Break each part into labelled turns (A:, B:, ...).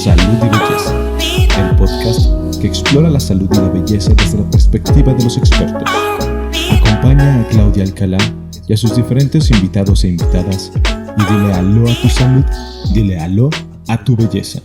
A: Salud y Belleza, el podcast que explora la salud y la belleza desde la perspectiva de los expertos. Acompaña a Claudia Alcalá y a sus diferentes invitados e invitadas y dile aló a tu salud, dile aló a tu belleza.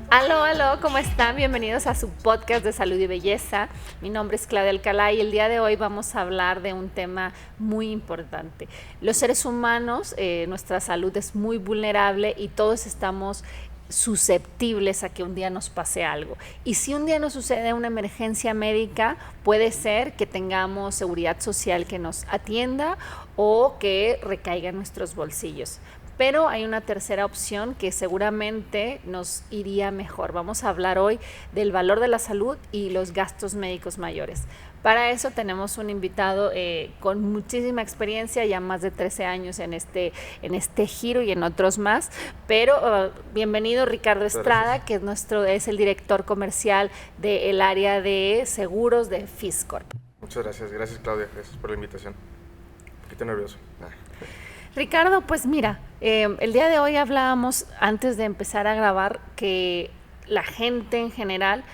B: Aló, ¿cómo están? Bienvenidos a su podcast de salud y belleza. Mi nombre es Claudia Alcalá y el día de hoy vamos a hablar de un tema muy importante. Los seres humanos, nuestra salud es muy vulnerable y todos estamos susceptibles a que un día nos pase algo. Y si un día nos sucede una emergencia médica, puede ser que tengamos seguridad social que nos atienda o que recaiga en nuestros bolsillos. Pero hay una tercera opción que seguramente nos iría mejor. Vamos a hablar hoy del valor de la salud y los gastos médicos mayores. Para eso tenemos un invitado con muchísima experiencia, ya más de 13 años en este giro y en otros más. Pero bienvenido Ricardo Estrada, que es el director comercial del área de seguros de Fiscorp.
C: Muchas gracias Claudia, gracias por la invitación. Un poquito nervioso.
B: Ricardo, pues mira, el día de hoy hablábamos, antes de empezar a grabar, que la gente en general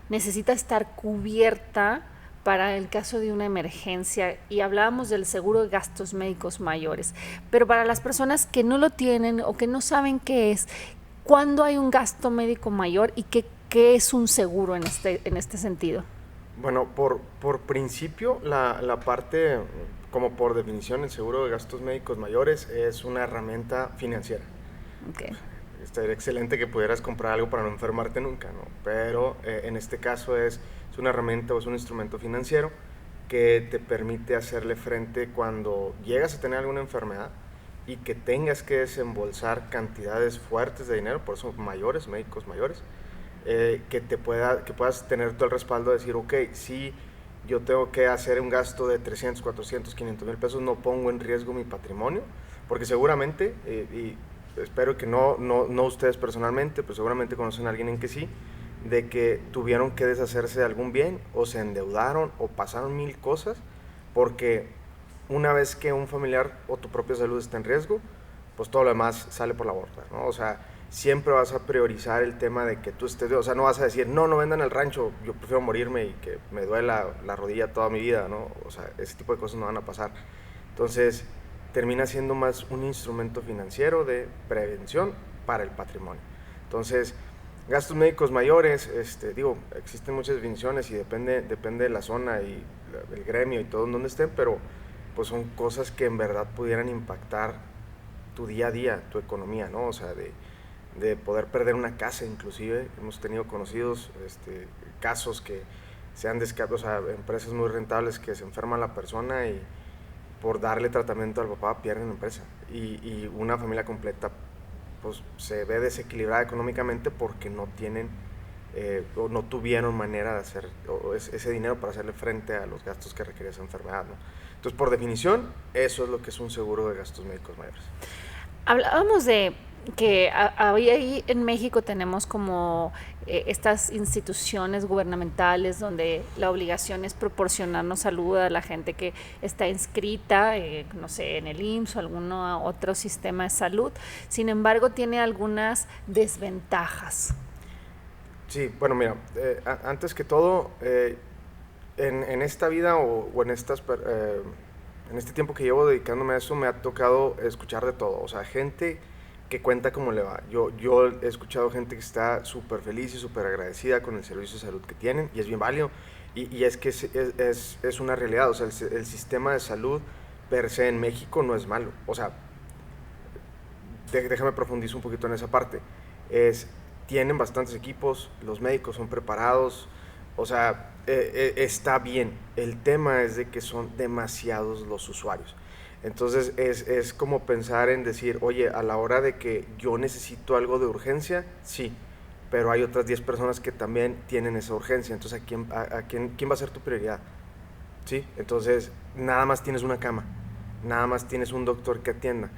B: necesita estar cubierta para el caso de una emergencia y hablábamos del seguro de gastos médicos mayores. Pero para las personas que no lo tienen o que no saben qué es, ¿cuándo hay un gasto médico mayor y qué es un seguro en este sentido?
C: Bueno, por principio, la parte, como por definición, el seguro de gastos médicos mayores es una herramienta financiera.
B: Okay.
C: Estaría excelente que pudieras comprar algo para no enfermarte nunca, ¿no? Pero en este caso es una herramienta o es un instrumento financiero que te permite hacerle frente cuando llegas a tener alguna enfermedad y que tengas que desembolsar cantidades fuertes de dinero, por eso médicos mayores, que puedas tener todo el respaldo de decir, ok, si yo tengo que hacer un gasto de 300, 400, 500 mil pesos, no pongo en riesgo mi patrimonio, porque seguramente, y espero que no ustedes personalmente, pero seguramente conocen a alguien en que sí, de que tuvieron que deshacerse de algún bien, o se endeudaron, o pasaron mil cosas, porque una vez que un familiar o tu propia salud está en riesgo, pues todo lo demás sale por la borda, ¿no? O sea, siempre vas a priorizar el tema de que tú estés, o sea, no vas a decir, no vendan el rancho, yo prefiero morirme y que me duela la rodilla toda mi vida, ¿no? O sea, ese tipo de cosas no van a pasar. Entonces, termina siendo más un instrumento financiero de prevención para el patrimonio. Entonces, gastos médicos mayores, existen muchas definiciones y depende de la zona y el gremio y todo en donde estén, pero pues son cosas que en verdad pudieran impactar tu día a día, tu economía, ¿no? O sea, de poder perder una casa, inclusive hemos tenido conocidos casos que se han o sea, empresas muy rentables que se enferma la persona y por darle tratamiento al papá pierden la empresa y una familia completa pues se ve desequilibrada económicamente porque no tienen o no tuvieron manera de hacer ese dinero para hacerle frente a los gastos que requiere esa enfermedad, ¿no? Entonces, por definición, eso es lo que es un seguro de gastos médicos mayores.
B: Hablábamos de que ahí en México tenemos como estas instituciones gubernamentales donde la obligación es proporcionarnos salud a la gente que está inscrita, no sé, en el IMSS o algún otro sistema de salud. Sin embargo, tiene algunas desventajas.
C: Sí, bueno, mira, antes que todo, en esta vida o en este tiempo que llevo dedicándome a eso, me ha tocado escuchar de todo. O sea, gente que cuenta cómo le va. Yo he escuchado gente que está súper feliz y súper agradecida con el servicio de salud que tienen, y es bien válido, y es que es una realidad. O sea, el sistema de salud per se en México no es malo. O sea, déjame profundizar un poquito en esa parte. Tienen bastantes equipos, los médicos son preparados, o sea, está bien. El tema es de que son demasiados los usuarios. Entonces es como pensar en decir, oye, a la hora de que yo necesito algo de urgencia, sí, pero hay otras 10 personas que también tienen esa urgencia. Entonces, ¿quién va a ser tu prioridad? ¿Sí? Entonces, nada más tienes una cama, nada más tienes un doctor que atienda.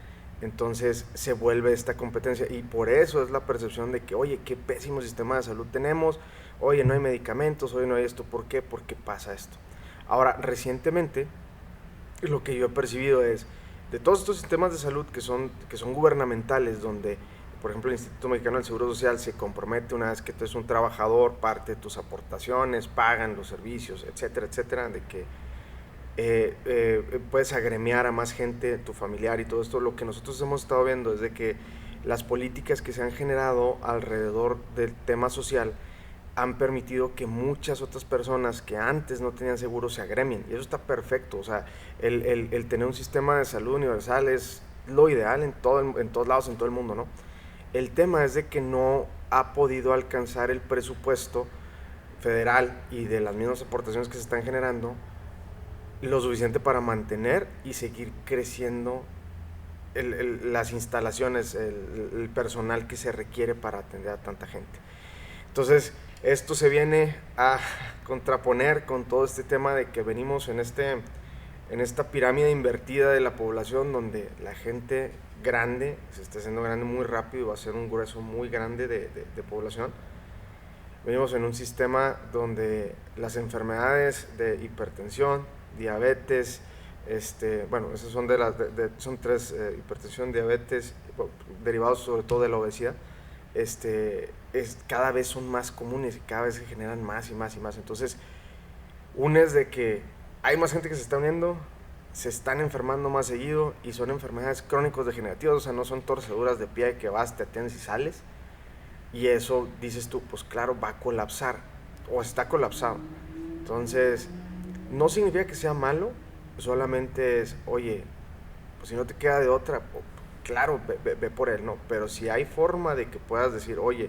C: Entonces se vuelve esta competencia y por eso es la percepción de que, oye, qué pésimo sistema de salud tenemos, oye, no hay medicamentos, oye, no hay esto. ¿Por qué? ¿Por qué pasa esto? Ahora, recientemente, lo que yo he percibido es, de todos estos sistemas de salud que son gubernamentales, donde por ejemplo, el Instituto Mexicano del Seguro Social se compromete una vez que tú eres un trabajador, parte de tus aportaciones, pagan los servicios, etcétera, etcétera, de que puedes agremiar a más gente, tu familiar y todo esto. Lo que nosotros hemos estado viendo es de que las políticas que se han generado alrededor del tema social han permitido que muchas otras personas que antes no tenían seguro se agremien, y eso está perfecto. O sea, el tener un sistema de salud universal es lo ideal en todos lados, en todo el mundo, ¿no? El tema es de que no ha podido alcanzar el presupuesto federal y de las mismas aportaciones que se están generando lo suficiente para mantener y seguir creciendo las instalaciones, el personal que se requiere para atender a tanta gente. Entonces, esto se viene a contraponer con todo este tema de que venimos en esta pirámide invertida de la población, donde la gente grande se está haciendo grande muy rápido, va a ser un grueso muy grande de población. Venimos en un sistema donde las enfermedades de hipertensión, diabetes, bueno, esas son son tres: hipertensión, diabetes, derivados sobre todo de la obesidad, cada vez son más comunes y cada vez se generan más y más y más. Entonces, es de que hay más gente que se está uniendo, se están enfermando más seguido, y son enfermedades crónicos degenerativas, o sea, no son torceduras de pie que vas, te atiendes y sales, y eso dices tú, pues claro, va a colapsar, o está colapsado. Entonces, no significa que sea malo, solamente es, oye, pues si no te queda de otra, claro, ve por él, ¿no? Pero si hay forma de que puedas decir, oye,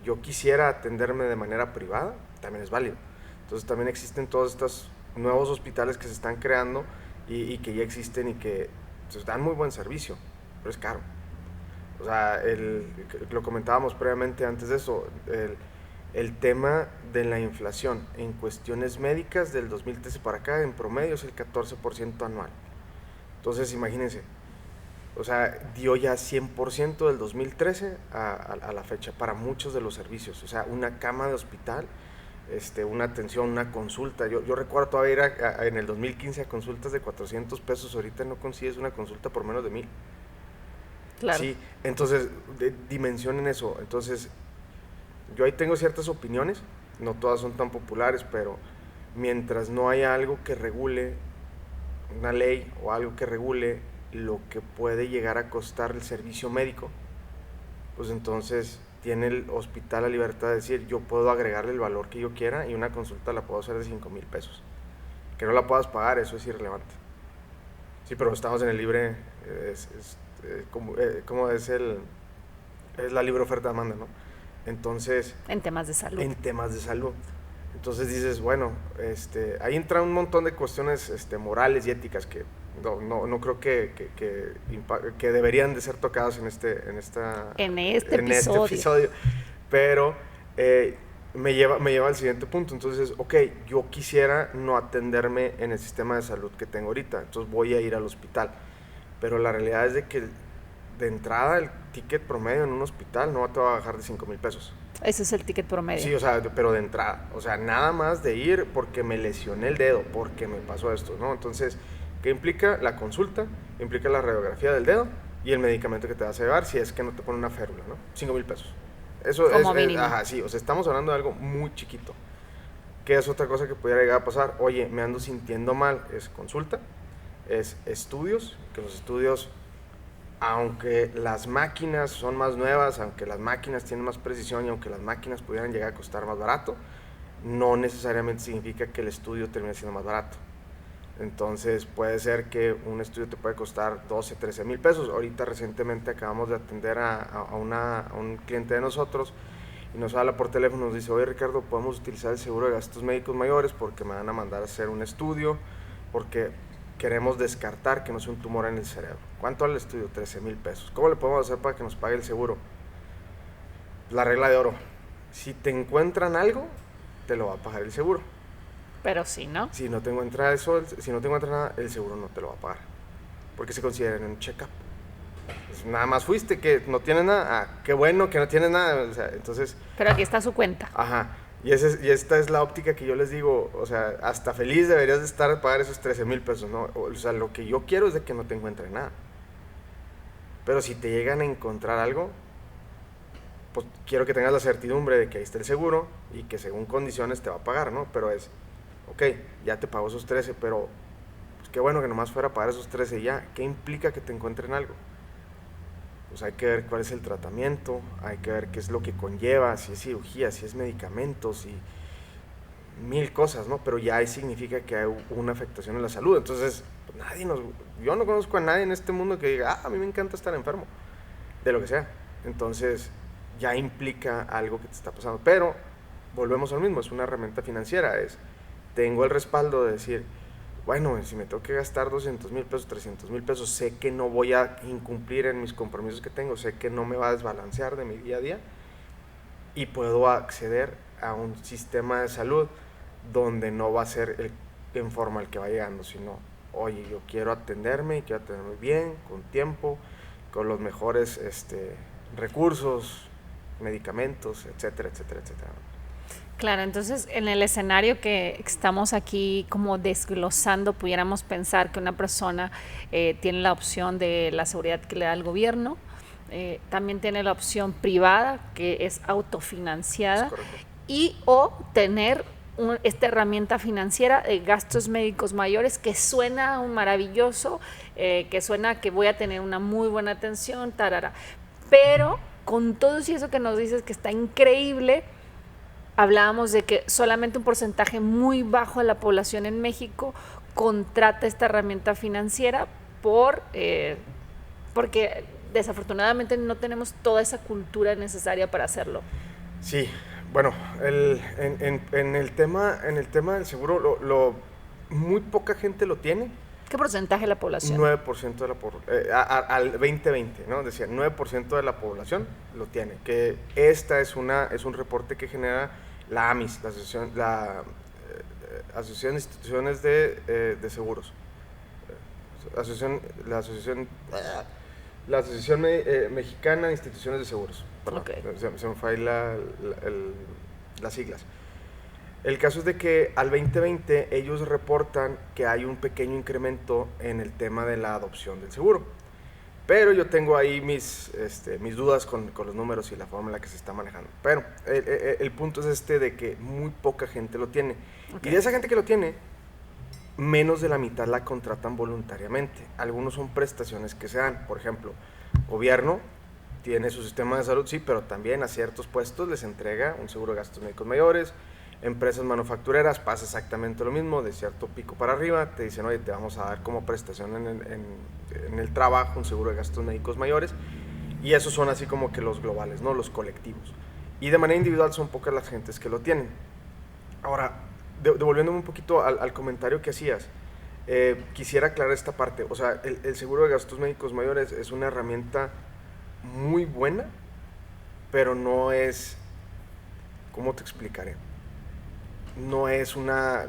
C: yo quisiera atenderme de manera privada, también es válido. Entonces también existen todos estos nuevos hospitales que se están creando y que ya existen y que pues, dan muy buen servicio, pero es caro. O sea, lo comentábamos previamente antes de eso, el tema de la inflación en cuestiones médicas del 2013 para acá, en promedio es el 14% anual. Entonces, imagínense, o sea, dio ya 100% del 2013 a la fecha para muchos de los servicios. O sea, una cama de hospital, una atención, una consulta. Yo recuerdo todavía ir en el 2015 a consultas de 400 pesos. Ahorita no consigues una consulta por menos de 1,000.
B: Claro.
C: Sí, entonces, dimensionen eso. Entonces, yo ahí tengo ciertas opiniones, no todas son tan populares, pero mientras no haya algo que regule, una ley o algo que regule lo que puede llegar a costar el servicio médico, pues entonces tiene el hospital la libertad de decir, yo puedo agregarle el valor que yo quiera y una consulta la puedo hacer de 5,000 pesos. Que no la puedas pagar, eso es irrelevante. Sí, pero estamos en el libre, como es la libre oferta-demanda, ¿no? Entonces,
B: en temas de salud.
C: Entonces dices, bueno, ahí entra un montón de cuestiones morales y éticas que no creo que deberían de ser tocadas en este episodio. Pero me lleva al siguiente punto. Entonces, yo quisiera no atenderme en el sistema de salud que tengo ahorita, entonces voy a ir al hospital. Pero la realidad es de que de entrada el ticket promedio en un hospital no te va a bajar de 5,000 pesos.
B: Ese es el ticket promedio.
C: Sí, o sea, pero de entrada, o sea, nada más de ir porque me lesioné el dedo, porque me pasó esto, ¿no? Entonces, ¿qué implica? La consulta, implica la radiografía del dedo y el medicamento que te vas a llevar si es que no te pone una férula, ¿no? 5,000 pesos. Eso
B: como mínimo.
C: Ajá, sí, o sea, estamos hablando de algo muy chiquito. ¿Qué es otra cosa que pudiera llegar a pasar? Oye, me ando sintiendo mal, es consulta, es estudios, que los estudios, aunque las máquinas son más nuevas, aunque las máquinas tienen más precisión y aunque las máquinas pudieran llegar a costar más barato, no necesariamente significa que el estudio termine siendo más barato. Entonces puede ser que un estudio te puede costar 12, 13 mil pesos. Ahorita recientemente acabamos de atender a un cliente de nosotros y nos habla por teléfono, nos dice, oye Ricardo, podemos utilizar el seguro de gastos médicos mayores porque me van a mandar a hacer un estudio, porque queremos descartar que no sea un tumor en el cerebro. ¿Cuánto vale el estudio? 13 mil pesos. ¿Cómo le podemos hacer para que nos pague el seguro? La regla de oro. Si te encuentran algo, te lo va a pagar el seguro.
B: Pero si no.
C: Si no te encuentra nada, el seguro no te lo va a pagar. Porque se considera en un check-up. Pues nada más fuiste, que no tienes nada. Qué bueno que no tienes nada. O sea, entonces.
B: Pero aquí está su cuenta.
C: Ajá. Y esta es la óptica que yo les digo, o sea, hasta feliz deberías de estar a pagar esos 13 mil pesos, ¿no? O sea, lo que yo quiero es de que no te encuentren nada. Pero si te llegan a encontrar algo, pues quiero que tengas la certidumbre de que ahí está el seguro y que según condiciones te va a pagar, ¿no? Pero es, ok, ya te pagó esos 13, pero pues qué bueno que nomás fuera a pagar esos 13 y ya. ¿Qué implica que te encuentren algo? Pues hay que ver cuál es el tratamiento, hay que ver qué es lo que conlleva, si es cirugía, si es medicamentos, si 1000 cosas, ¿no? Pero ya ahí significa que hay una afectación en la salud. Entonces, pues yo no conozco a nadie en este mundo que diga, a mí me encanta estar enfermo, de lo que sea. Entonces, ya implica algo que te está pasando. Pero, volvemos al mismo, es una herramienta financiera, tengo el respaldo de decir, bueno, si me tengo que gastar 200,000 pesos, 300,000 pesos, sé que no voy a incumplir en mis compromisos que tengo, sé que no me va a desbalancear de mi día a día y puedo acceder a un sistema de salud donde no va a ser en forma el que va llegando, sino, oye, yo quiero atenderme y quiero atenderme bien, con tiempo, con los mejores recursos, medicamentos, etcétera, etcétera, etcétera.
B: Claro, entonces en el escenario que estamos aquí como desglosando, pudiéramos pensar que una persona tiene la opción de la seguridad que le da el gobierno, también tiene la opción privada, que es autofinanciada, y o tener esta herramienta financiera de gastos médicos mayores, que suena un maravilloso, que suena que voy a tener una muy buena atención, tarara. Pero con todo eso que nos dices que está increíble, hablábamos de que solamente un porcentaje muy bajo de la población en México contrata esta herramienta financiera porque desafortunadamente no tenemos toda esa cultura necesaria para hacerlo.
C: Sí, bueno, en el tema del seguro, muy poca gente lo tiene.
B: ¿Qué porcentaje de la población?
C: 9% de la población, al 2020, ¿no? Decía, 9% de la población lo tiene, que esta es un reporte que genera la AMIS, la Asociación de Instituciones de Seguros, la Asociación Mexicana de Instituciones de Seguros, perdón,
B: okay.
C: se me fue ahí las siglas. El caso es de que al 2020 ellos reportan que hay un pequeño incremento en el tema de la adopción del seguro. Pero yo tengo ahí mis dudas con los números y la forma en la que se está manejando. Pero el punto es de que muy poca gente lo tiene. Okay. Y de esa gente que lo tiene, menos de la mitad la contratan voluntariamente. Algunos son prestaciones que se dan. Por ejemplo, gobierno tiene su sistema de salud, sí, pero también a ciertos puestos les entrega un seguro de gastos médicos mayores. Empresas manufactureras pasa exactamente lo mismo, de cierto pico para arriba, te dicen, oye, te vamos a dar como prestación en el trabajo un seguro de gastos médicos mayores, y esos son así como que los globales, ¿no? Los colectivos. Y de manera individual son pocas las gentes que lo tienen. Ahora, devolviéndome un poquito al comentario que hacías, quisiera aclarar esta parte. O sea, el seguro de gastos médicos mayores es una herramienta muy buena, pero no es, ¿cómo te explicaré? No es una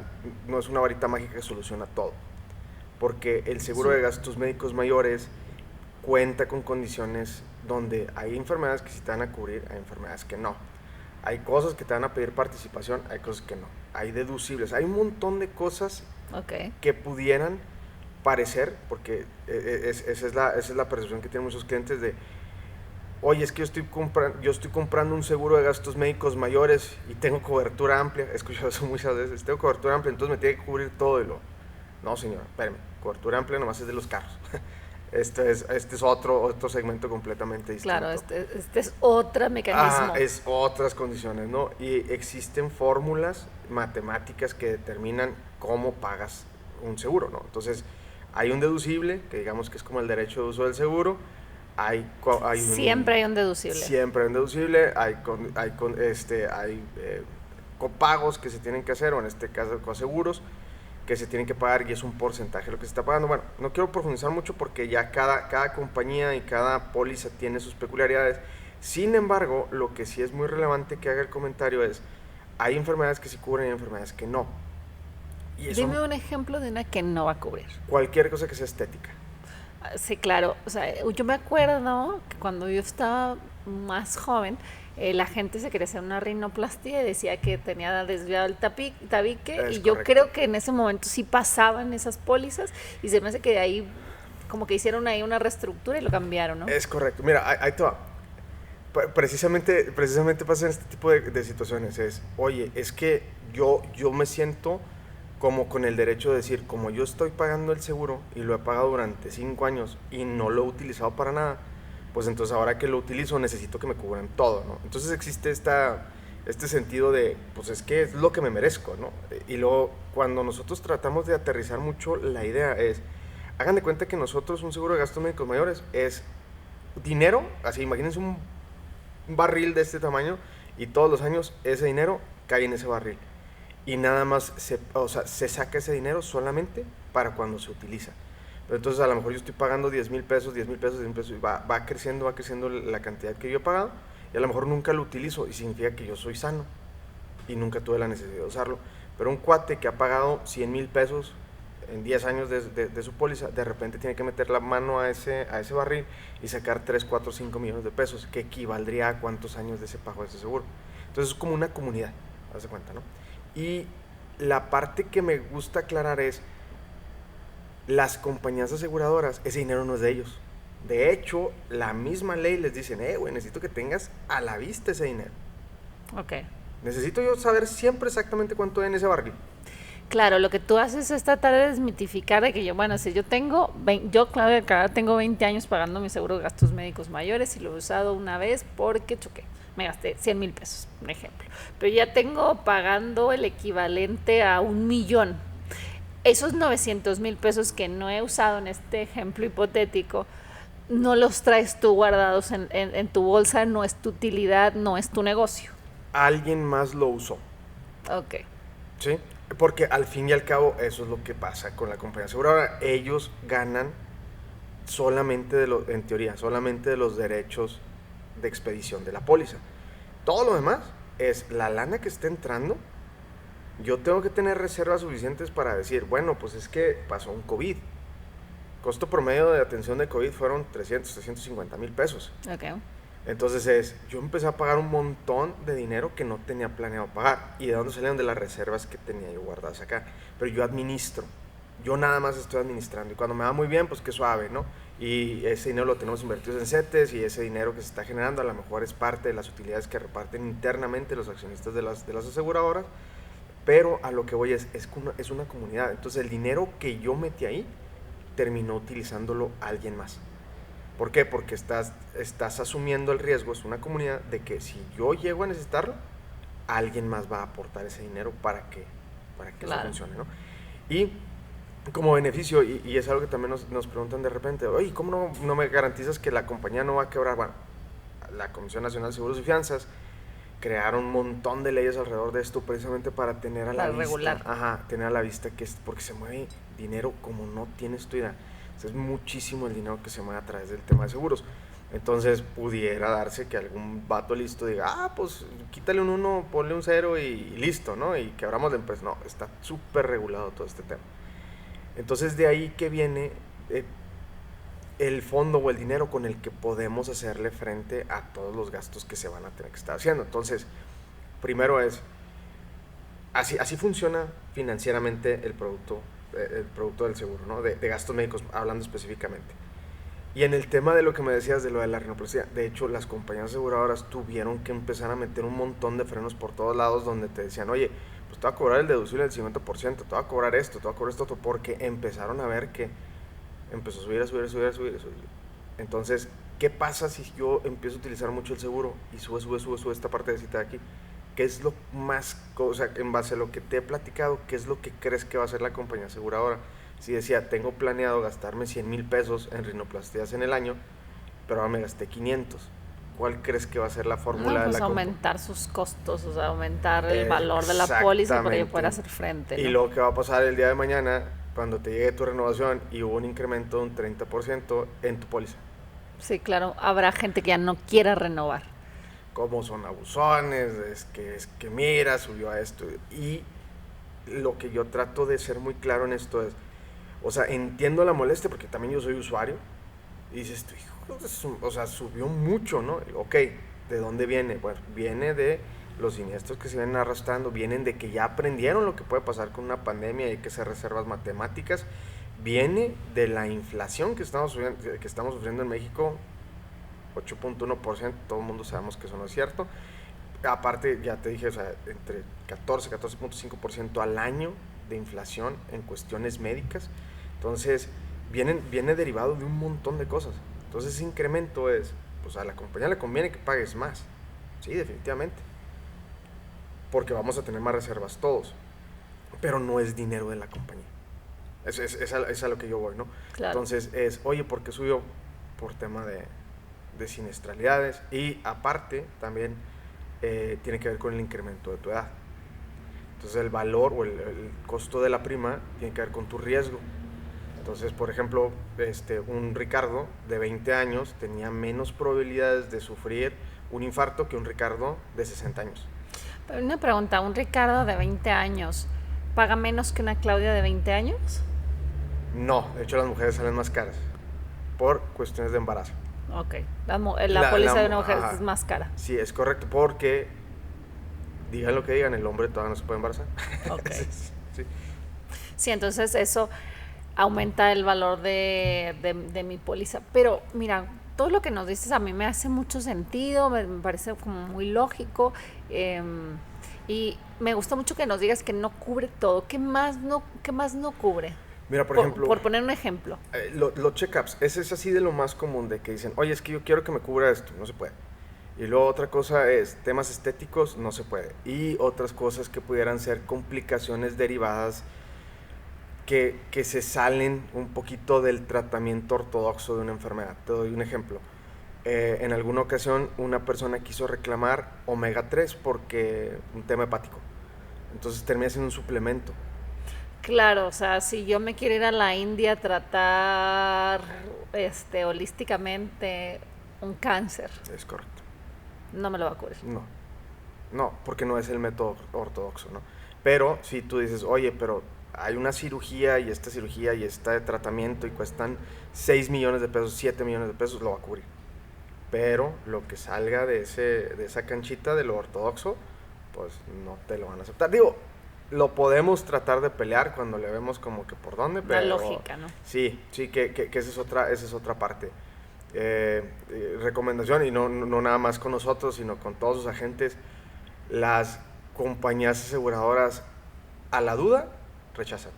C: varita mágica que soluciona todo, porque el seguro de gastos médicos mayores cuenta con condiciones donde hay enfermedades que sí te van a cubrir, hay enfermedades que no, hay cosas que te van a pedir participación, hay cosas que no, hay deducibles, hay un montón de cosas que pudieran parecer, porque esa es la percepción que tienen muchos clientes de, oye, es que yo estoy comprando un seguro de gastos médicos mayores y tengo cobertura amplia. He escuchado eso muchas veces. Tengo cobertura amplia, entonces me tiene que cubrir todo. No, señor, espérame. Cobertura amplia nomás es de los carros. Este es otro segmento completamente distinto.
B: Claro, este es otro mecanismo.
C: Es otras condiciones, ¿no? Y existen fórmulas matemáticas que determinan cómo pagas un seguro, ¿no? Entonces, hay un deducible, que digamos que es como el derecho de uso del seguro.
B: Siempre hay un deducible.
C: Siempre hay un deducible, hay copagos que se tienen que hacer, o en este caso coaseguros que se tienen que pagar, y es un porcentaje de lo que se está pagando. Bueno, no quiero profundizar mucho porque ya cada compañía y cada póliza tiene sus peculiaridades. Sin embargo, lo que sí es muy relevante que haga el comentario es, hay enfermedades que sí cubren y enfermedades que no. Y eso,
B: dime un ejemplo de una que no va a cubrir.
C: Cualquier cosa que sea estética.
B: Sí, claro. O sea, yo me acuerdo que cuando yo estaba más joven, la gente se quería hacer una rinoplastia y decía que tenía desviado el tabique, y yo creo que en ese momento sí pasaban esas pólizas, y se me hace que de ahí como que hicieron ahí una reestructura y lo cambiaron, ¿no?
C: Es correcto. Mira, ahí te va. Precisamente pasa en este tipo de situaciones. Oye, es que yo me siento como con el derecho de decir, como yo estoy pagando el seguro y lo he pagado durante 5 años y no lo he utilizado para nada, pues entonces ahora que lo utilizo necesito que me cubran todo, ¿no? Entonces existe este sentido de, pues es que es lo que me merezco, ¿no? Y luego, cuando nosotros tratamos de aterrizar mucho, la idea es, hagan de cuenta que nosotros, un seguro de gastos médicos mayores, es dinero, así, imagínense un barril de este tamaño, y todos los años ese dinero cae en ese barril. Y nada más se saca ese dinero solamente para cuando se utiliza. Pero entonces a lo mejor yo estoy pagando 10,000 pesos, 10,000 pesos, 10,000 pesos, y va creciendo la cantidad que yo he pagado, y a lo mejor nunca lo utilizo, y significa que yo soy sano, y nunca tuve la necesidad de usarlo. Pero un cuate que ha pagado 100,000 pesos en 10 años de su póliza, de repente tiene que meter la mano a ese barril y sacar 3, 4, 5 millones de pesos, que equivaldría a cuántos años de ese pago de ese seguro. Entonces es como una comunidad, haz de cuenta, ¿no? Y la parte que me gusta aclarar es, las compañías aseguradoras, ese dinero no es de ellos. De hecho, la misma ley les dicen, güey, necesito que tengas a la vista ese dinero.
B: Ok.
C: Necesito yo saber siempre exactamente cuánto hay en ese barril.
B: Claro, lo que tú haces es tratar de desmitificar de que yo, bueno, si yo tengo, Claudia, tengo 20 años pagando mi seguro de gastos médicos mayores y lo he usado una vez porque choqué. Me gasté 100,000 pesos, un ejemplo. Pero ya tengo pagando el equivalente a 1,000,000. Esos 900,000 pesos que no he usado en este ejemplo hipotético, no los traes tú guardados en tu bolsa, no es tu utilidad, no es tu negocio.
C: Alguien más lo usó.
B: Ok.
C: ¿Sí? Porque al fin y al cabo eso es lo que pasa con la compañía aseguradora. Ellos ganan solamente en teoría, solamente de los derechos de expedición de la póliza. Todo lo demás es la lana que está entrando. Yo tengo que tener reservas suficientes para decir, bueno, pues es que pasó un COVID. Costo promedio de atención de COVID fueron 350,000 pesos.
B: Ok.
C: Entonces yo empecé a pagar un montón de dinero que no tenía planeado pagar. ¿Y de dónde salieron? De las reservas que tenía yo guardadas acá. Pero yo administro. Yo nada más estoy administrando. Y cuando me va muy bien, pues qué suave, ¿no? Y ese dinero lo tenemos invertido en CETES, y ese dinero que se está generando a lo mejor es parte de las utilidades que reparten internamente los accionistas de las aseguradoras. Pero a lo que voy es una comunidad. Entonces el dinero que yo metí ahí terminó utilizándolo alguien más. ¿Por qué? Porque estás asumiendo el riesgo, es una comunidad, de que si yo llego a necesitarlo, alguien más va a aportar ese dinero para que claro, eso funcione, ¿no? Y como beneficio, y es algo que también nos preguntan de repente, oye, ¿cómo no me garantizas que la compañía no va a quebrar? Bueno, la Comisión Nacional de Seguros y Fianzas crearon un montón de leyes alrededor de esto precisamente para tener a la vista.
B: Regular.
C: Tener a la vista, que es porque se mueve dinero como no tienes tu idea. O sea, es muchísimo el dinero que se mueve a través del tema de seguros. Entonces pudiera darse que algún vato listo diga, pues quítale un 1, ponle un 0 y listo, ¿no? Y quebramos la empresa. No, está súper regulado todo este tema. Entonces de ahí que viene el fondo o el dinero con el que podemos hacerle frente a todos los gastos que se van a tener que estar haciendo. Entonces, primero es, así funciona financieramente el producto del seguro, ¿no? De gastos médicos, hablando específicamente. Y en el tema de lo que me decías de lo de la rinoplastia, de hecho las compañías aseguradoras tuvieron que empezar a meter un montón de frenos por todos lados, donde te decían, oye, pues te va a cobrar el deducible del 50%, te va a cobrar esto, te va a cobrar esto otro, porque empezaron a ver que empezó a subir. Entonces, ¿qué pasa si yo empiezo a utilizar mucho el seguro y sube esta parte de cita de aquí? ¿Qué es lo más, o sea, en base a lo que te he platicado, qué es lo que crees que va a hacer la compañía aseguradora? Si decía, tengo planeado gastarme 100,000 pesos en rinoplastías en el año, pero ahora me gasté 500. ¿Cuál crees que va a ser la fórmula de la
B: aumentar sus costos, o sea, aumentar el valor de la póliza para que pueda hacer frente, ¿no?
C: Y lo que va a pasar el día de mañana, cuando te llegue tu renovación y hubo un incremento de un 30% en tu póliza.
B: Sí, claro, habrá gente que ya no quiera renovar.
C: Como son abusones, es que mira, subió a esto. Y lo que yo trato de ser muy claro en esto es, o sea, entiendo la molestia porque también yo soy usuario, y dices, hijo, o sea, subió mucho, ¿no? Ok, ¿de dónde viene? Bueno, viene de los siniestros que se vienen arrastrando, vienen de que ya aprendieron lo que puede pasar con una pandemia y hay que hacer reservas matemáticas, viene de la inflación que estamos sufriendo en México. 8.1%, todo el mundo sabemos que eso no es cierto. Aparte, ya te dije, o sea, entre 14.5% al año de inflación en cuestiones médicas. Entonces, viene derivado de un montón de cosas. Entonces, ese incremento es, pues a la compañía le conviene que pagues más. Sí, definitivamente. Porque vamos a tener más reservas todos. Pero no es dinero de la compañía. Es a lo que yo voy, ¿no?
B: Claro.
C: Entonces, oye, ¿por qué subió? Por tema de siniestralidades. Y aparte, también tiene que ver con el incremento de tu edad. Entonces el valor o el costo de la prima tiene que ver con tu riesgo. Entonces, por ejemplo, un Ricardo de 20 años tenía menos probabilidades de sufrir un infarto que un Ricardo de 60 años.
B: Pero una pregunta, ¿un Ricardo de 20 años paga menos que una Claudia de 20 años?
C: No, de hecho las mujeres salen más caras por cuestiones de embarazo.
B: Ok, la póliza de una mujer es más cara.
C: Sí, es correcto, porque digan lo que digan, el hombre todavía no se puede embarazar.
B: Ok.
C: Sí.
B: Sí, entonces eso aumenta el valor de mi póliza. Pero mira, todo lo que nos dices a mí me hace mucho sentido, me parece como muy lógico. Y me gusta mucho que nos digas que no cubre todo. ¿Qué más no cubre?
C: Mira, por ejemplo...
B: Por poner un ejemplo.
C: Los check-ups, ese es así de lo más común, de que dicen, oye, es que yo quiero que me cubra esto, no se puede. Y luego otra cosa es, temas estéticos, no se puede. Y otras cosas que pudieran ser complicaciones derivadas que se salen un poquito del tratamiento ortodoxo de una enfermedad. Te doy un ejemplo. En alguna ocasión una persona quiso reclamar omega 3 porque un tema hepático. Entonces termina siendo un suplemento.
B: Claro, o sea, si yo me quiero ir a la India a tratar holísticamente un cáncer.
C: Es correcto.
B: No me lo va a cubrir.
C: No, porque no es el método ortodoxo, ¿no? Pero si tú dices, oye, pero hay una cirugía y este tratamiento y cuestan 6 millones de pesos, 7 millones de pesos, lo va a cubrir. Pero lo que salga de esa canchita de lo ortodoxo, pues no te lo van a aceptar. Digo, lo podemos tratar de pelear cuando le vemos como que por dónde, pero...
B: La lógica, ¿no?
C: Sí, que esa es otra parte. Recomendación, y no nada más con nosotros, sino con todos sus agentes, las compañías aseguradoras a la duda rechazan.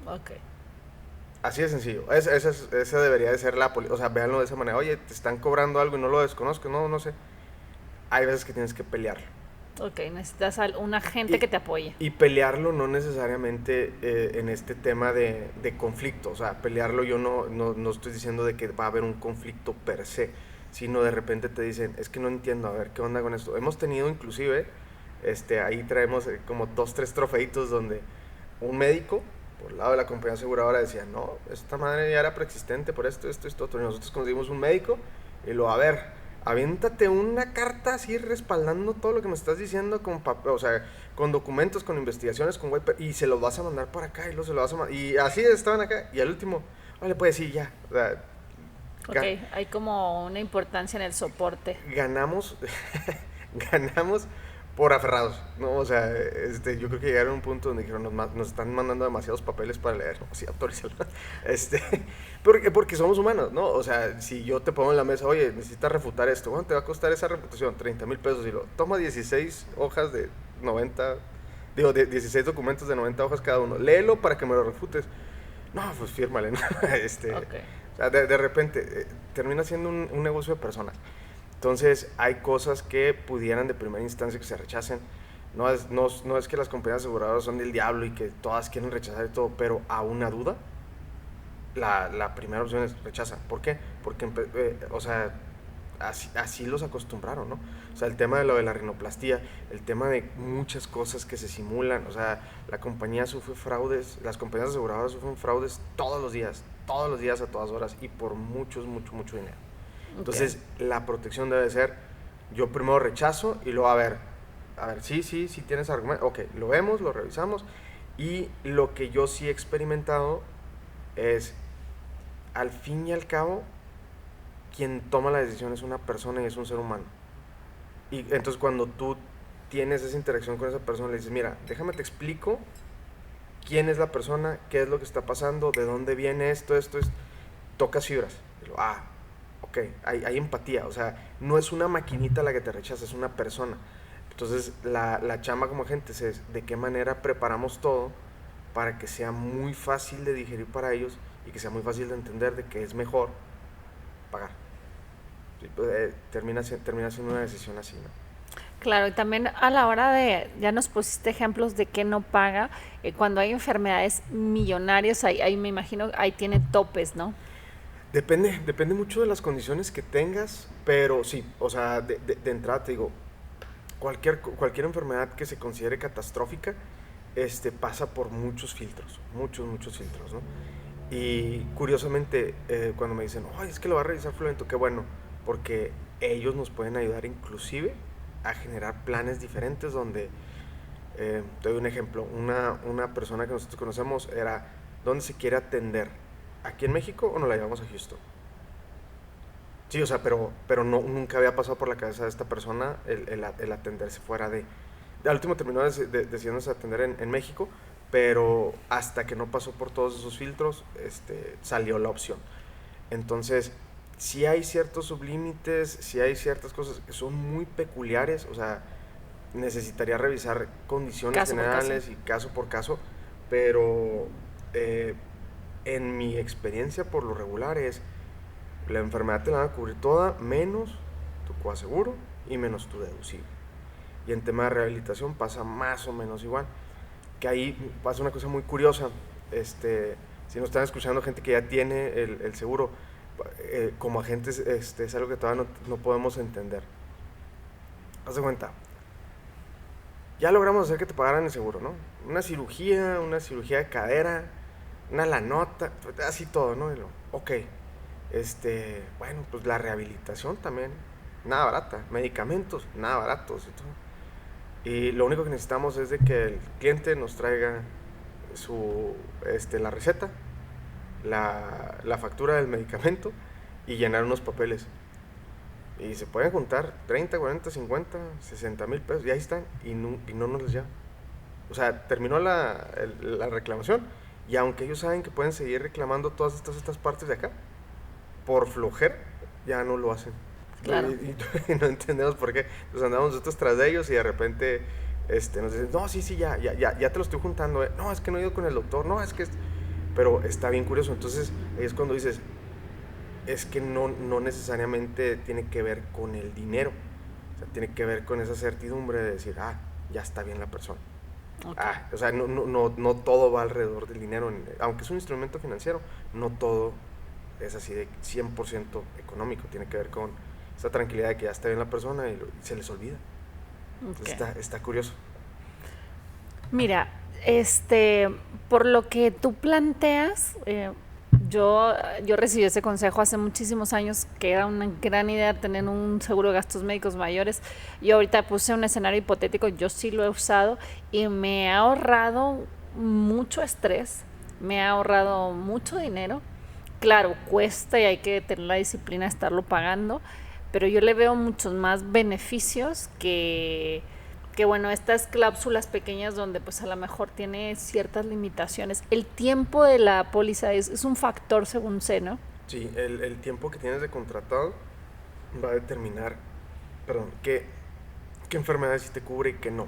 B: Ok.
C: Así de sencillo. Esa debería de ser la política. O sea, véanlo de esa manera. Oye, te están cobrando algo y no lo desconozco. No sé. Hay veces que tienes que pelearlo.
B: Ok, necesitas un agente que te apoye.
C: Y pelearlo no necesariamente en este tema de conflicto. O sea, pelearlo yo no estoy diciendo de que va a haber un conflicto per se, sino de repente te dicen, es que no entiendo, a ver, ¿qué onda con esto? Hemos tenido inclusive, ahí traemos como 2-3 trofeitos donde un médico, por el lado de la compañía aseguradora, decía, no, esta madre ya era preexistente por esto, otro. Y nosotros conseguimos un médico y lo, a ver, aviéntate una carta así respaldando todo lo que me estás diciendo con papel, o sea, con documentos, con investigaciones, con web, y se los vas a mandar para acá y luego se los vas a mandar, y así estaban acá, y al último, vale, pues sí, ya. O sea,
B: ok, hay como una importancia en el soporte.
C: Ganamos por aferrados, ¿no? O sea, yo creo que llegaron a un punto donde dijeron, nos están mandando demasiados papeles para leer, ¿no? Sí, autorízalo. Porque somos humanos, ¿no? O sea, si yo te pongo en la mesa, oye, necesitas refutar esto, ¿cuánto te va a costar esa refutación? 30,000 pesos, y lo toma 16 hojas de 90, 16 documentos de 90 hojas cada uno, léelo para que me lo refutes. No, pues fírmale, ¿no?
B: Okay.
C: O sea, de repente, termina siendo un negocio de personas. Entonces, hay cosas que pudieran de primera instancia que se rechacen. No es que las compañías aseguradoras son del diablo y que todas quieren rechazar todo, pero a una duda, la primera opción es rechaza. ¿Por qué? Porque, o sea, así los acostumbraron, ¿no? O sea, el tema de lo de la rinoplastía, el tema de muchas cosas que se simulan, o sea, la compañía sufre fraudes, las compañías aseguradoras sufren fraudes todos los días, a todas horas, y por mucho dinero. Entonces, la protección debe ser, yo primero rechazo y luego, a ver, sí tienes argumento, ok, lo vemos, lo revisamos, y lo que yo sí he experimentado es, al fin y al cabo, quien toma la decisión es una persona y es un ser humano. Y entonces cuando tú tienes esa interacción con esa persona, le dices, mira, déjame te explico quién es la persona, qué es lo que está pasando, de dónde viene esto, tocas fibras. Y lo, ok, ok, hay empatía, o sea, no es una maquinita la que te rechaza, es una persona. Entonces, la chamba como agentes es de qué manera preparamos todo para que sea muy fácil de digerir para ellos y que sea muy fácil de entender de que es mejor pagar. Sí, pues, termina siendo una decisión así, ¿no?
B: Claro, y también a la hora de, ya nos pusiste ejemplos de que no paga, cuando hay enfermedades millonarias, ahí me imagino, ahí tiene topes, ¿no?
C: Depende mucho de las condiciones que tengas, pero sí, o sea, de entrada te digo, cualquier enfermedad que se considere catastrófica, pasa por muchos filtros, muchos filtros, ¿no? Y curiosamente, cuando me dicen, ay, es que lo va a revisar fulanito, qué bueno, porque ellos nos pueden ayudar inclusive a generar planes diferentes donde, te doy un ejemplo, una persona que nosotros conocemos era, ¿dónde se quiere atender? ¿Aquí en México o nos la llevamos a Houston? Sí, o sea, pero no, nunca había pasado por la cabeza de esta persona el atenderse fuera de... Al último terminó decidiéndose atender en México, pero hasta que no pasó por todos esos filtros, salió la opción. Entonces, sí hay ciertos sublímites, sí hay ciertas cosas que son muy peculiares, o sea, necesitaría revisar condiciones
B: Caso por
C: generales
B: caso.
C: y caso por caso, pero en mi experiencia por lo regular es, la enfermedad te la van a cubrir toda, menos tu coaseguro y menos tu deducible. Y en tema de rehabilitación pasa más o menos igual, que ahí pasa una cosa muy curiosa, si nos están escuchando gente que ya tiene el seguro, como agentes es algo que todavía no podemos entender. Haz de cuenta, ya logramos hacer que te pagaran el seguro, ¿no? Una cirugía de cadera, una lanota, así todo, ¿no? Ok, bueno, pues la rehabilitación también, nada barata, medicamentos, nada baratos y todo. Y lo único que necesitamos es de que el cliente nos traiga la receta, la factura del medicamento y llenar unos papeles. Y se pueden juntar 30, 40, 50, 60 mil pesos y ahí están y no nos les llevan. O sea, terminó la reclamación y aunque ellos saben que pueden seguir reclamando todas estas partes de acá, por flojera ya no lo hacen.
B: Claro.
C: Y no entendemos por qué. Nos andamos nosotros tras de ellos y de repente nos dicen, no, sí, ya te lo estoy juntando. No, es que no he ido con el doctor, no, es que... Pero está bien curioso. Entonces ahí es cuando dices, es que no necesariamente tiene que ver con el dinero. O sea, tiene que ver con esa certidumbre de decir, ya está bien la persona.
B: Okay.
C: O sea, no todo va alrededor del dinero. Aunque es un instrumento financiero, no todo es así de 100% económico. Tiene que ver con esa tranquilidad de que ya está bien la persona y se les olvida. Entonces está curioso.
B: Mira, por lo que tú planteas, yo recibí ese consejo hace muchísimos años, que era una gran idea tener un seguro de gastos médicos mayores. Yo ahorita puse un escenario hipotético, yo sí lo he usado y me ha ahorrado mucho estrés, me ha ahorrado mucho dinero. Claro, cuesta y hay que tener la disciplina de estarlo pagando, pero yo le veo muchos más beneficios que bueno, estas cláusulas pequeñas donde pues a lo mejor tiene ciertas limitaciones. El tiempo de la póliza es un factor, según sé, ¿no?
C: Sí, el tiempo que tienes de contratado va a determinar, qué enfermedades sí te cubre y qué no.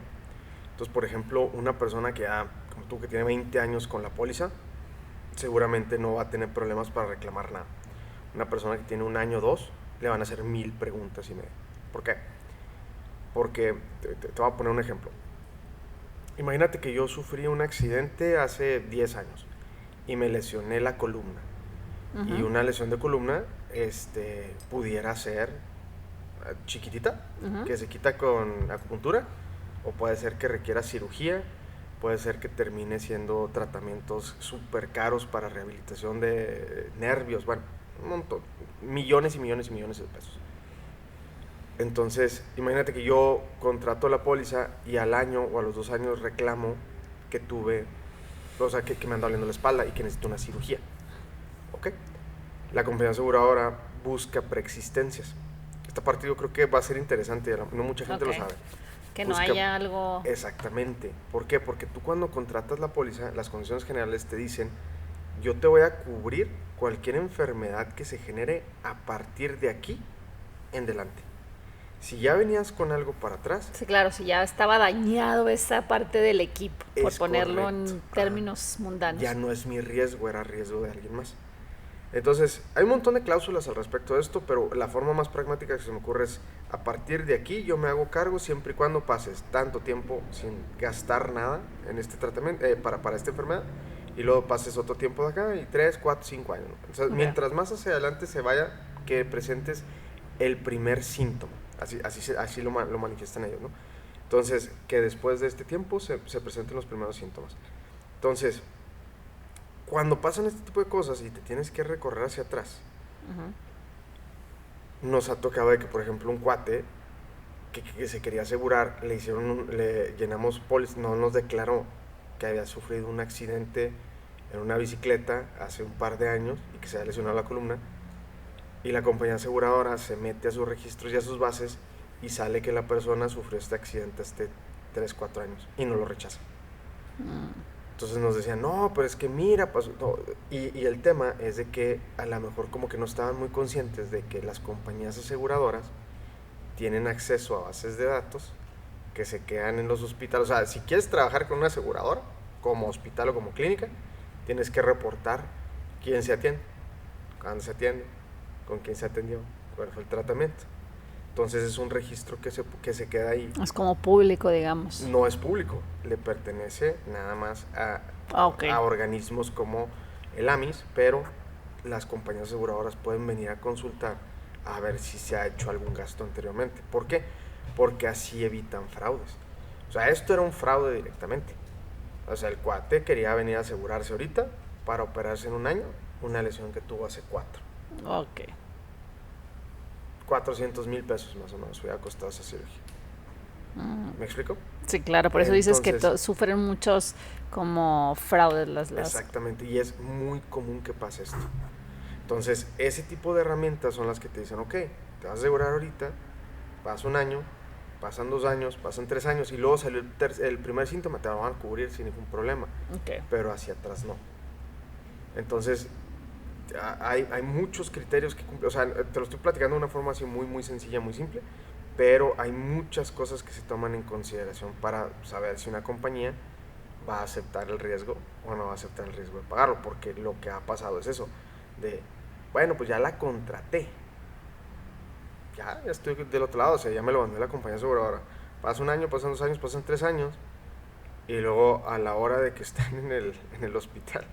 C: Entonces, por ejemplo, una persona que ya, como tú, que tiene 20 años con la póliza, seguramente no va a tener problemas para reclamar nada. Una persona que tiene 1 año o 2, le van a hacer 1000 preguntas y media. ¿Por qué? Porque, te voy a poner un ejemplo. Imagínate que yo sufrí un accidente hace 10 años y me lesioné la columna. Uh-huh. Y una lesión de columna pudiera ser chiquitita, uh-huh, que se quita con acupuntura, o puede ser que requiera cirugía, puede ser que termine siendo tratamientos súper caros para rehabilitación de nervios, bueno, un montón, millones y millones y millones de pesos. Entonces, imagínate que yo contrato la póliza y al año o a los 2 años reclamo que tuve, o sea, que me anda doliendo la espalda y que necesito una cirugía. ¿Ok? La compañía aseguradora busca preexistencias. Esta parte yo creo que va a ser interesante, no mucha gente lo sabe.
B: Que no haya algo...
C: Exactamente. ¿Por qué? Porque tú cuando contratas la póliza, las condiciones generales te dicen, yo te voy a cubrir cualquier enfermedad que se genere a partir de aquí en delante. Si ya venías con algo para atrás...
B: Sí, claro, si ya estaba dañado esa parte del equipo, por ponerlo
C: correcto.
B: en términos mundanos.
C: Ya no es mi riesgo, era riesgo de alguien más. Entonces, hay un montón de cláusulas al respecto de esto, pero la forma más pragmática que se me ocurre es, a partir de aquí yo me hago cargo siempre y cuando pases tanto tiempo sin gastar nada en este tratamiento, para esta enfermedad, y luego pases otro tiempo de acá, y 3, 4, 5 años, ¿no? Entonces, mientras más hacia adelante se vaya, que presentes el primer síntoma. Así lo manifiestan ellos, ¿no? Entonces, que después de este tiempo se presenten los primeros síntomas. Entonces, cuando pasan este tipo de cosas y te tienes que recorrer hacia atrás, nos ha tocado de que, por ejemplo, un cuate que se quería asegurar, le llenamos póliza, no nos declaró que había sufrido un accidente en una bicicleta hace un par de años y que se había lesionado la columna, y la compañía aseguradora se mete a sus registros y a sus bases y sale que la persona sufrió este accidente hace 3, 4 años y no lo rechaza. Entonces nos decían, no, pero es que mira, pasó, no. Y el tema es de que a lo mejor como que no estaban muy conscientes de que las compañías aseguradoras tienen acceso a bases de datos que se quedan en los hospitales. O sea, si quieres trabajar con una aseguradora, como hospital o como clínica, tienes que reportar quién se atiende, cuándo se atiende, con quién se atendió, cuál fue el tratamiento. Entonces es un registro que se queda ahí.
B: Es como público, digamos.
C: No es público, le pertenece nada más a organismos como el AMIS, pero las compañías aseguradoras pueden venir a consultar a ver si se ha hecho algún gasto anteriormente. ¿Por qué? Porque así evitan fraudes. O sea, esto era un fraude directamente. O sea, el cuate quería venir a asegurarse ahorita para operarse en un año una lesión que tuvo hace 4.
B: Ok.
C: 400,000 pesos más o menos hubiera costado esa cirugía. ¿Me explico?
B: Sí, claro, por eso dices que sufren muchos como fraudes las...
C: Exactamente, y es muy común que pase esto. Entonces, ese tipo de herramientas son las que te dicen, ok, te vas a asegurar ahorita, pasa un año, pasan 2 años, pasan 3 años, y luego salió el primer síntoma, te lo van a cubrir sin ningún problema.
B: Okay.
C: Pero hacia atrás no. Entonces, hay muchos criterios que cumplir. O sea, te lo estoy platicando de una forma así muy, muy sencilla, muy simple, pero hay muchas cosas que se toman en consideración para saber si una compañía va a aceptar el riesgo o no va a aceptar el riesgo de pagarlo, porque lo que ha pasado es eso, de, bueno, pues ya la contraté, ya estoy del otro lado, o sea, ya me lo mandé la compañía aseguradora, pasa un año, pasan 2 años, pasan 3 años, y luego a la hora de que están en el hospital,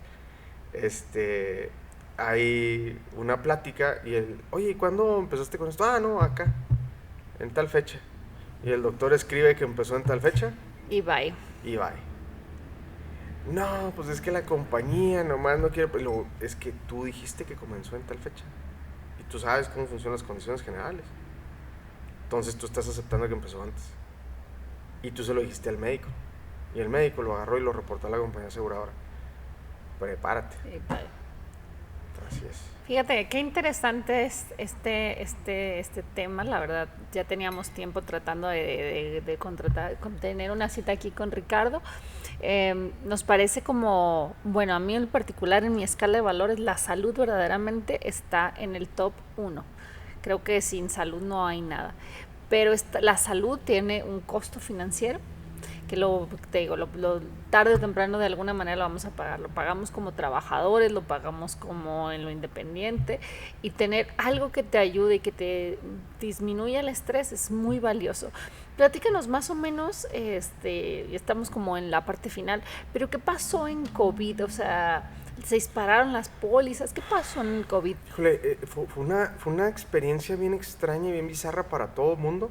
C: hay una plática y oye, ¿cuándo empezaste con esto? Ah, no, acá, en tal fecha. Y el doctor escribe que empezó en tal fecha.
B: Y bye.
C: No, pues es que la compañía nomás no quiere... Es que tú dijiste que comenzó en tal fecha. Y tú sabes cómo funcionan las condiciones generales. Entonces tú estás aceptando que empezó antes. Y tú se lo dijiste al médico. Y el médico lo agarró y lo reportó a la compañía aseguradora. Prepárate.
B: Y bye.
C: Así es.
B: Fíjate, qué interesante es este tema, la verdad, ya teníamos tiempo tratando de tener una cita aquí con Ricardo. Nos parece como, bueno, a mí en particular en mi escala de valores, la salud verdaderamente está en el top 1. Creo que sin salud no hay nada, pero la salud tiene un costo financiero, que te digo, tarde o temprano de alguna manera lo vamos a pagar, lo pagamos como trabajadores, lo pagamos como en lo independiente, y tener algo que te ayude y que te disminuya el estrés es muy valioso. Platícanos más o menos, ya estamos como en la parte final, pero ¿qué pasó en COVID? O sea, ¿se dispararon las pólizas? ¿Qué pasó en el COVID?
C: Híjole, fue una experiencia bien extraña y bien bizarra para todo el mundo.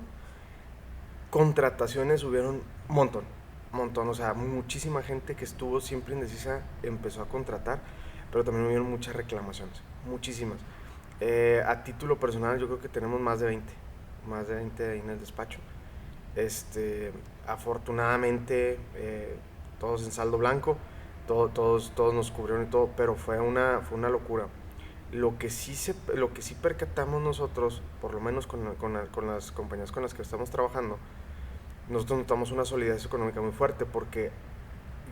C: Contrataciones hubieron un montón, o sea, muchísima gente que estuvo siempre indecisa empezó a contratar, pero también hubieron muchas reclamaciones, muchísimas. A título personal yo creo que tenemos más de 20 ahí en el despacho. Afortunadamente todos en saldo blanco, todos nos cubrieron y todo, pero fue una locura. Lo que sí percatamos nosotros, por lo menos con las compañías con las que estamos trabajando, nosotros notamos una solidez económica muy fuerte, porque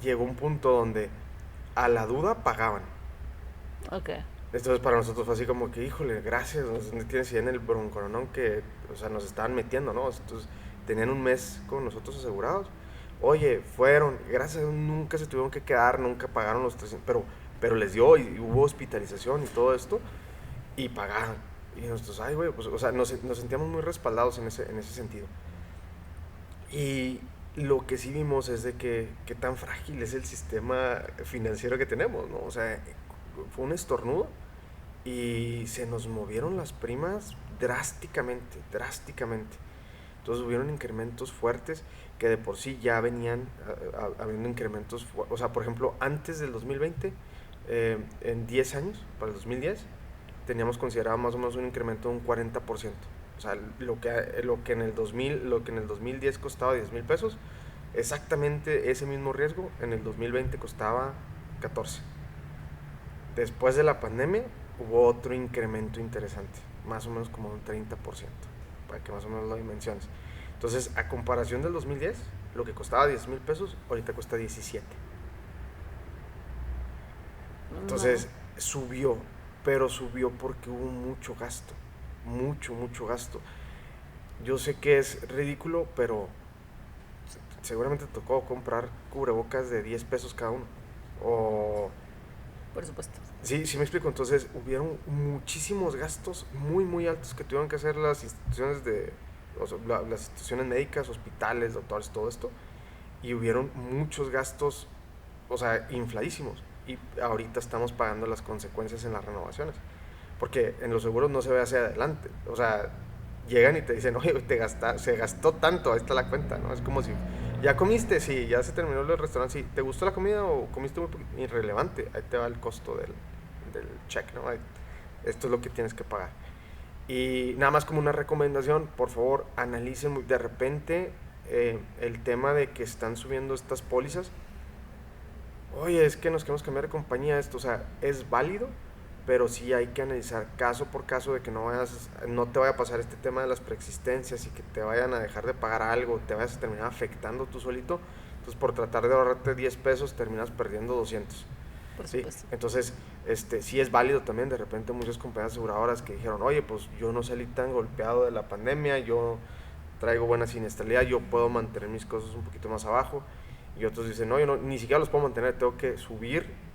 C: llegó un punto donde a la duda pagaban.
B: Okay.
C: Entonces para nosotros fue así como que, híjole, gracias, no tienes idea en el bronconón que, o sea, nos estaban metiendo, ¿no? Entonces tenían un mes con nosotros asegurados. Oye, fueron, gracias a Dios nunca se tuvieron que quedar, nunca pagaron los 300, pero les dio y hubo hospitalización y todo esto y pagaron. Y nosotros, ay, güey, pues, o sea, nos sentíamos muy respaldados en ese sentido. Y lo que sí vimos es de que qué tan frágil es el sistema financiero que tenemos, ¿no? O sea, fue un estornudo y se nos movieron las primas drásticamente, drásticamente. Entonces hubieron incrementos fuertes que de por sí ya venían habiendo incrementos, o sea, por ejemplo, antes del 2020, en 10 años, para el 2010, teníamos considerado más o menos un incremento de un 40%. O sea, lo que en el 2010 costaba 10 mil pesos, exactamente ese mismo riesgo en el 2020 costaba 14. Después de la pandemia hubo otro incremento interesante, más o menos como un 30%, para que más o menos lo dimensiones. Entonces, a comparación del 2010, lo que costaba 10 mil pesos, ahorita cuesta 17. Entonces, subió, pero subió porque hubo mucho gasto, mucho gasto. Yo sé que es ridículo, pero seguramente te tocó comprar cubrebocas de 10 pesos cada uno. O...
B: Por supuesto.
C: Sí, sí me explico. Entonces, hubieron muchísimos gastos muy altos que tuvieron que hacer las instituciones las instituciones médicas, hospitales, doctores, todo esto. Y hubieron muchos gastos, o sea, infladísimos. Y ahorita estamos pagando las consecuencias en las renovaciones. Porque en los seguros no se ve hacia adelante. O sea, llegan y te dicen, oye, se gastó tanto, ahí está la cuenta, ¿no? Es como si, ¿ya comiste? Sí, ya se terminó el restaurante, sí. ¿Te gustó la comida o comiste muy poquito? Irrelevante, ahí te va el costo del check, ¿no? Esto es lo que tienes que pagar. Y nada más como una recomendación, por favor, analicen de repente el tema de que están subiendo estas pólizas. Oye, es que nos queremos cambiar de compañía, esto, o sea, es válido, pero sí hay que analizar caso por caso de que no te vaya a pasar este tema de las preexistencias y que te vayan a dejar de pagar algo, te vayas a terminar afectando tú solito. Entonces, por tratar de ahorrarte 10 pesos, terminas perdiendo 200.
B: Por
C: ¿Sí?
B: supuesto.
C: Entonces, sí es válido también. De repente, muchas compañías aseguradoras que dijeron, oye, pues yo no salí tan golpeado de la pandemia, yo traigo buena siniestralidad, yo puedo mantener mis costos un poquito más abajo. Y otros dicen, no, yo no, ni siquiera los puedo mantener, tengo que subir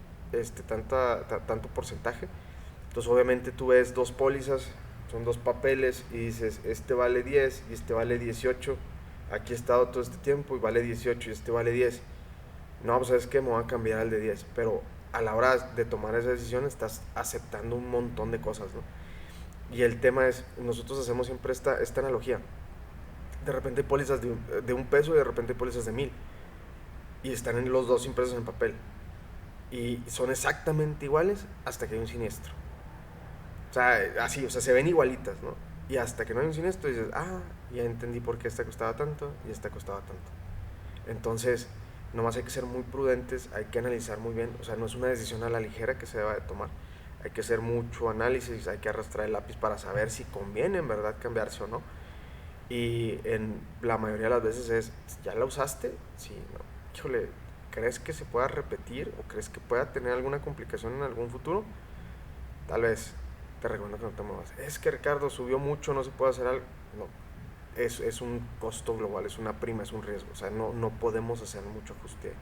C: tanto porcentaje. Entonces obviamente tú ves dos pólizas, son dos papeles y dices, este vale 10 y este vale 18, aquí he estado todo este tiempo y vale 18 y este vale 10. No, pues sabes que me voy a cambiar al de 10, pero a la hora de tomar esa decisión estás aceptando un montón de cosas, ¿no? Y el tema es, nosotros hacemos siempre esta analogía. De repente hay pólizas de un peso y de repente hay pólizas de 1000 y están en los dos impresos en papel y son exactamente iguales hasta que hay un siniestro. O sea, así, o sea, se ven igualitas, ¿no? Y hasta que no hay un siniestro dices, ya entendí por qué esta costaba tanto y esta costaba tanto. Entonces, nomás hay que ser muy prudentes, hay que analizar muy bien, o sea, no es una decisión a la ligera que se deba de tomar. Hay que hacer mucho análisis, hay que arrastrar el lápiz para saber si conviene en verdad cambiarse o no. Y en la mayoría de las veces es, ¿ya la usaste? Sí, no. Híjole, ¿crees que se pueda repetir o crees que pueda tener alguna complicación en algún futuro? Tal vez te recomiendo que no te muevas. Es que Ricardo subió mucho, no se puede hacer algo. No, es un costo global, es una prima, es un riesgo. O sea, no podemos hacer mucho ajuste.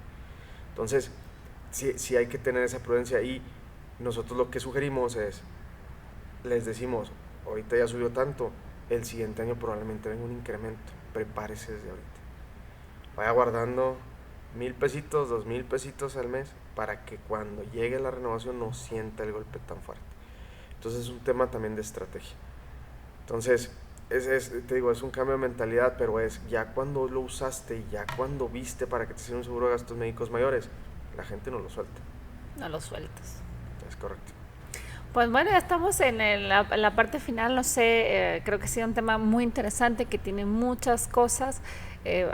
C: Entonces, sí hay que tener esa prudencia y nosotros lo que sugerimos es, les decimos, ahorita ya subió tanto, el siguiente año probablemente venga un incremento, prepárese desde ahorita. Vaya guardando 1,000 pesitos, 2,000 pesitos al mes para que cuando llegue la renovación no sienta el golpe tan fuerte. Entonces es un tema también de estrategia. Entonces, te digo, es un cambio de mentalidad, pero es ya cuando lo usaste, ya cuando viste para que te hicieran un seguro de gastos médicos mayores, la gente no lo suelta.
B: No lo sueltas.
C: Es correcto.
B: Pues bueno, ya estamos en la parte final, no sé, creo que ha sido un tema muy interesante que tiene muchas cosas.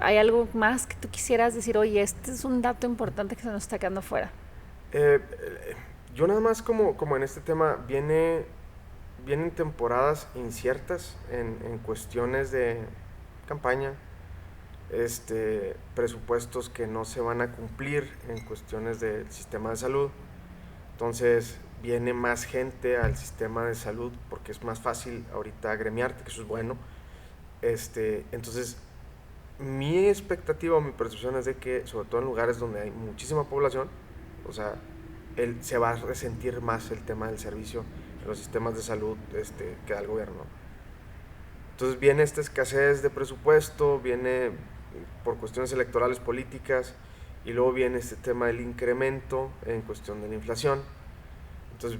B: ¿Hay algo más que tú quisieras decir? Oye, este es un dato importante que se nos está quedando fuera.
C: Yo nada más como en este tema vienen temporadas inciertas en cuestiones de campaña, presupuestos que no se van a cumplir en cuestiones del sistema de salud. Entonces viene más gente al sistema de salud porque es más fácil ahorita agremiarte, que eso es bueno. Entonces, mi expectativa o mi percepción es de que, sobre todo en lugares donde hay muchísima población, o sea, se va a resentir más el tema del servicio en los sistemas de salud que da el gobierno. Entonces viene esta escasez de presupuesto, viene por cuestiones electorales políticas, y luego viene este tema del incremento en cuestión de la inflación. Entonces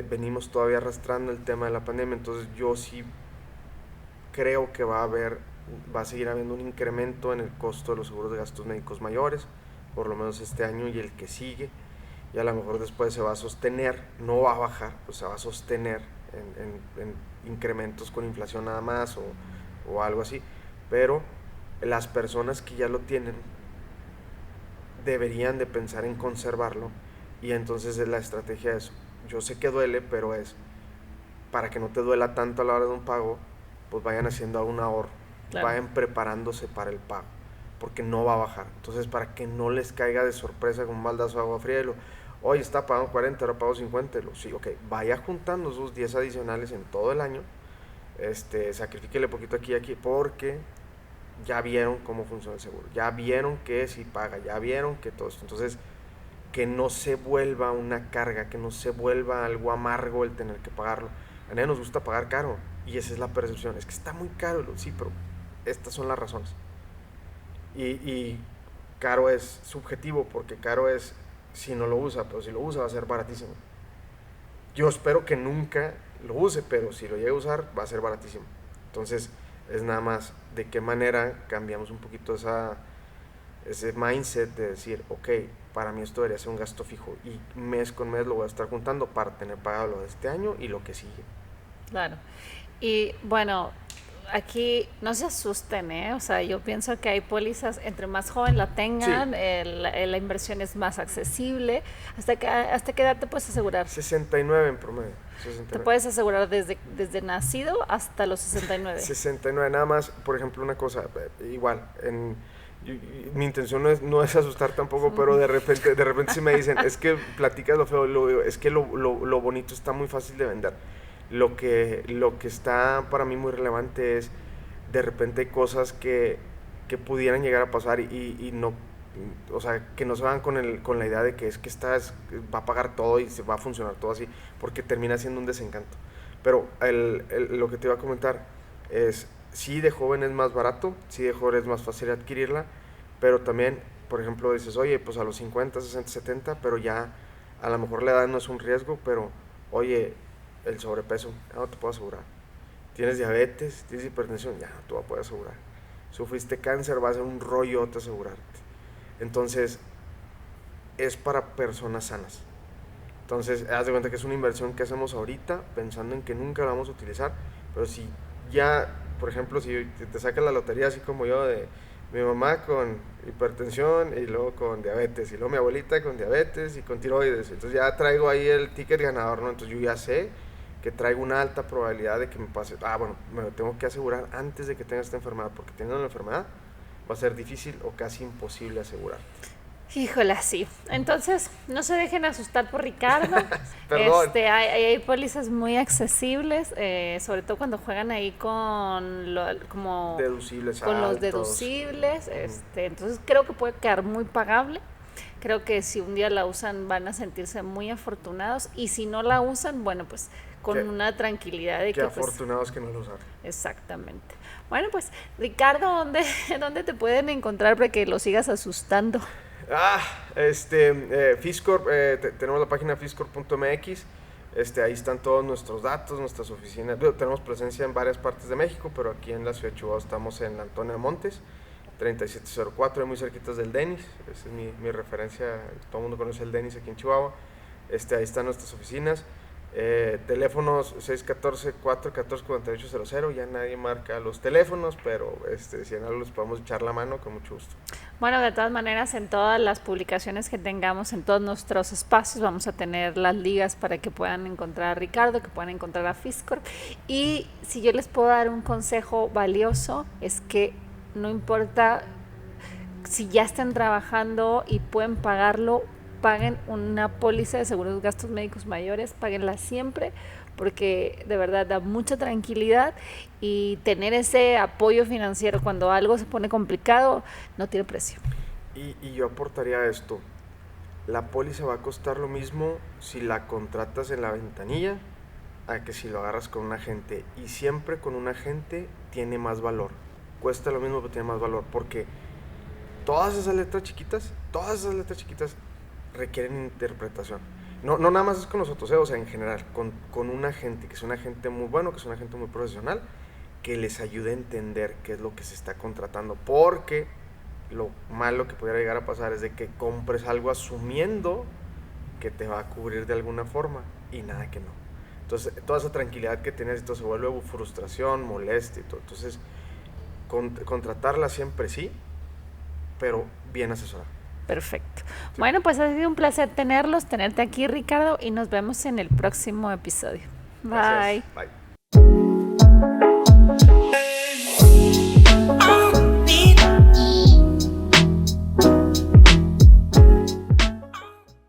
C: venimos todavía arrastrando el tema de la pandemia. Entonces yo sí creo que va a seguir habiendo un incremento en el costo de los seguros de gastos médicos mayores, por lo menos este año y el que sigue, y a lo mejor después se va a sostener, no va a bajar, pues se va a sostener en incrementos con inflación nada más o algo así. Pero las personas que ya lo tienen deberían de pensar en conservarlo, y entonces la estrategia es, yo sé que duele, pero es para que no te duela tanto a la hora de un pago, pues vayan haciendo algún ahorro, claro, vayan preparándose para el pago, porque no va a bajar. Entonces, para que no les caiga de sorpresa con un baldazo de agua fría y oye, está pagando 40, ahora pago 50, sí, ok, vaya juntando esos 10 adicionales en todo el año, sacrifíquele poquito aquí y aquí, porque ya vieron cómo funciona el seguro, ya vieron que si paga, ya vieron que todo esto. Entonces, que no se vuelva una carga, que no se vuelva algo amargo el tener que pagarlo. A nadie nos gusta pagar caro, y esa es la percepción, es que está muy caro, sí, pero estas son las razones. Y caro es subjetivo, porque caro es si no lo usa, pero si lo usa va a ser baratísimo. Yo espero que nunca lo use, pero si lo llega a usar va a ser baratísimo. Entonces, es nada más de qué manera cambiamos un poquito ese mindset de decir, ok, para mí esto debería ser un gasto fijo, y mes con mes lo voy a estar juntando para tener pagado lo de este año y lo que sigue.
B: Claro. Y bueno, aquí no se asusten, o sea, yo pienso que hay pólizas, entre más joven la tengan, sí, la inversión es más accesible. ¿Hasta qué edad te puedes asegurar?
C: 69 en promedio. 69.
B: Te puedes asegurar desde nacido hasta los 69.
C: 69, nada más, por ejemplo, una cosa, igual, mi intención no es asustar tampoco, pero de repente si me dicen, es que platicas lo feo, es que lo bonito está muy fácil de vender. Lo que está para mí muy relevante es, de repente hay cosas que pudieran llegar a pasar y no, o sea, que no se van con la idea de que va a pagar todo y se va a funcionar todo así, porque termina siendo un desencanto. Pero lo que te iba a comentar es, sí, de joven es más barato, sí, de joven es más fácil adquirirla, pero también, por ejemplo, dices, oye, pues a los 50, 60, 70, pero ya a lo mejor la edad no es un riesgo, pero oye, el sobrepeso, ya no te puedo asegurar. Tienes diabetes, tienes hipertensión, ya no te voy a poder asegurar. Sufriste cáncer, va a ser un rollo te asegurarte. Entonces, es para personas sanas. Entonces, haz de cuenta que es una inversión que hacemos ahorita, pensando en que nunca la vamos a utilizar, pero si ya, por ejemplo, si te sacas la lotería así como yo, de mi mamá con hipertensión y luego con diabetes, y luego mi abuelita con diabetes y con tiroides, entonces ya traigo ahí el ticket ganador, ¿no? Entonces yo ya sé que traigo una alta probabilidad de que me pase, bueno, me lo tengo que asegurar antes de que tenga esta enfermedad, porque teniendo la enfermedad va a ser difícil o casi imposible asegurar.
B: Híjole, sí. Entonces, no se dejen asustar por Ricardo.
C: Perdón.
B: Hay pólizas muy accesibles, sobre todo cuando juegan ahí con
C: deducibles,
B: con los deducibles. Entonces, creo que puede quedar muy pagable. Creo que si un día la usan van a sentirse muy afortunados, y si no la usan, bueno, pues con una tranquilidad de que
C: afortunados que no lo usaron.
B: Exactamente. Bueno, pues Ricardo, ¿dónde te pueden encontrar para que lo sigas asustando?
C: Fiscorp, tenemos la página fiscorp.mx, ahí están todos nuestros datos, nuestras oficinas. Tenemos presencia en varias partes de México, pero aquí en la ciudad de Chihuahua estamos en la Antonio de Montes, 3704, muy cerquitas del Denis. Esa es mi referencia, todo el mundo conoce el Denis aquí en Chihuahua. Ahí están nuestras oficinas. Teléfonos 614-414-4800, ya nadie marca los teléfonos, pero si en algo les podemos echar la mano, con mucho gusto.
B: Bueno, de todas maneras, en todas las publicaciones que tengamos, en todos nuestros espacios, vamos a tener las ligas para que puedan encontrar a Ricardo, que puedan encontrar a Fiscorp. Y si yo les puedo dar un consejo valioso, es que no importa si ya están trabajando y pueden pagarlo, paguen una póliza de seguros de gastos médicos mayores, páguenla siempre, porque de verdad da mucha tranquilidad y tener ese apoyo financiero cuando algo se pone complicado no tiene precio.
C: Y yo aportaría esto, la póliza va a costar lo mismo si la contratas en la ventanilla a que si lo agarras con un agente, y siempre con un agente tiene más valor, cuesta lo mismo pero tiene más valor, porque todas esas letras chiquitas requieren interpretación. No nada más es con nosotros, o sea, en general, con un agente, que es un agente muy bueno, que es un agente muy profesional, que les ayude a entender qué es lo que se está contratando, porque lo malo que pudiera llegar a pasar es de que compres algo asumiendo que te va a cubrir de alguna forma, y nada que no. Entonces, toda esa tranquilidad que tienes, esto se vuelve frustración, molestia y todo. Entonces, contratarla siempre sí, pero bien asesorada.
B: Perfecto. Sí. Bueno, pues ha sido un placer tenerte aquí, Ricardo, y nos vemos en el próximo episodio. Bye.
C: Gracias. Bye.